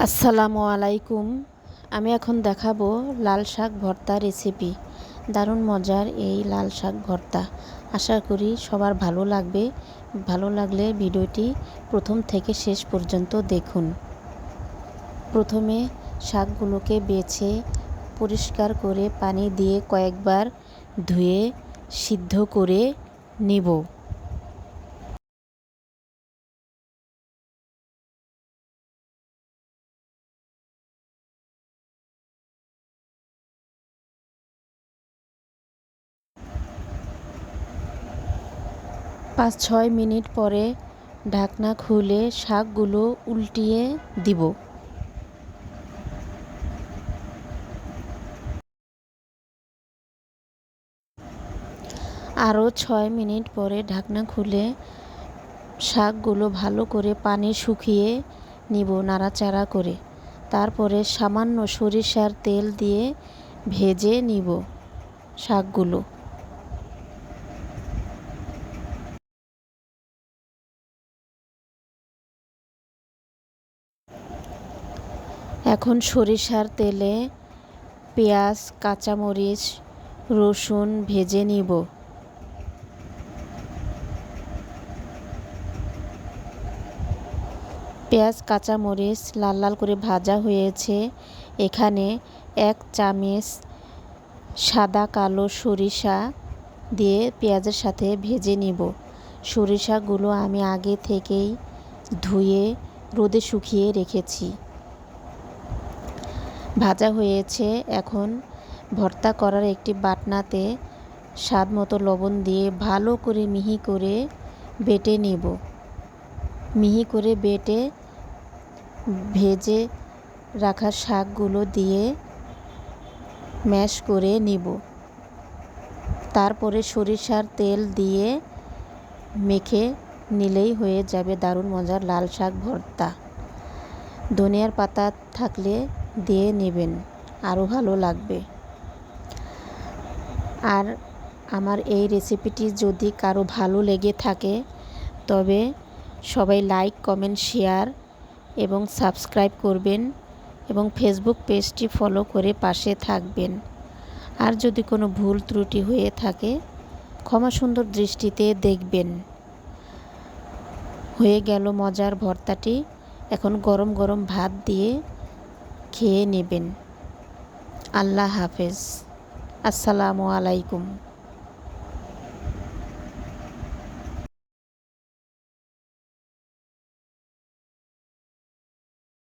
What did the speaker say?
আসসালামু আলাইকুম। আমি এখন দেখাবো লাল শাক ভর্তা রেসিপি। দারুণ মজার এই লাল শাক ভর্তা। আশা করি সবার ভালো লাগবে। ভালো লাগলে ভিডিওটি প্রথম থেকে শেষ পর্যন্ত দেখুন। প্রথমে শাকগুলোকে বেছে পরিষ্কার করে পানি দিয়ে কয়েকবার ধুয়ে সিদ্ধ করে নিব। ৫-৬ মিনিট পরে ঢাকনা খুলে শাকগুলো উল্টিয়ে দিব। আরও ৬ মিনিট পরে ঢাকনা খুলে শাকগুলো ভালো করে পানি শুকিয়ে নিব নাড়াচাড়া করে। তারপরে সামান্য সরিষার তেল দিয়ে ভেজে নিব শাকগুলো। এখন সরিষার তেলে পেঁয়াজ, কাঁচামরিচ, রসুন ভেজে নিব। পেঁয়াজ, কাঁচামরিচ লাল লাল করে ভাজা হয়েছে। এখানে ১ চামচ সাদা কালো সরিষা দিয়ে পেঁয়াজের সাথে ভেজে নিব। সরিষাগুলো আমি আগে থেকেই ধুয়ে রোদে শুকিয়ে রেখেছি। ভাজা হয়েছে। এখন ভর্তা করার একটি বাটনাতে স্বাদ মতো লবণ দিয়ে ভালো করে মিহি করে বেটে নেব। মিহি করে বেটে ভেজে রাখা শাকগুলো দিয়ে ম্যাশ করে নিব। তারপরে সরিষার তেল দিয়ে মেখে নিলেই হয়ে যাবে দারুণ মজার লাল শাক ভর্তা। ধনিয়ার পাতা থাকলে দিয়ে নেবেন, আরও ভালো লাগবে। আর আমার এই রেসিপিটি যদি কারো ভালো লেগে থাকে তবে সবাই লাইক, কমেন্ট, শেয়ার এবং সাবস্ক্রাইব করবেন এবং ফেসবুক পেজটি ফলো করে পাশে থাকবেন। আর যদি কোনো ভুল ত্রুটি হয়ে থাকে ক্ষমা সুন্দর দৃষ্টিতে দেখবেন। হয়ে গেল মজার ভর্তাটি। এখন গরম গরম ভাত দিয়ে খেয়ে নেবেন। আল্লাহ হাফেজ। আসসালামু আলাইকুম।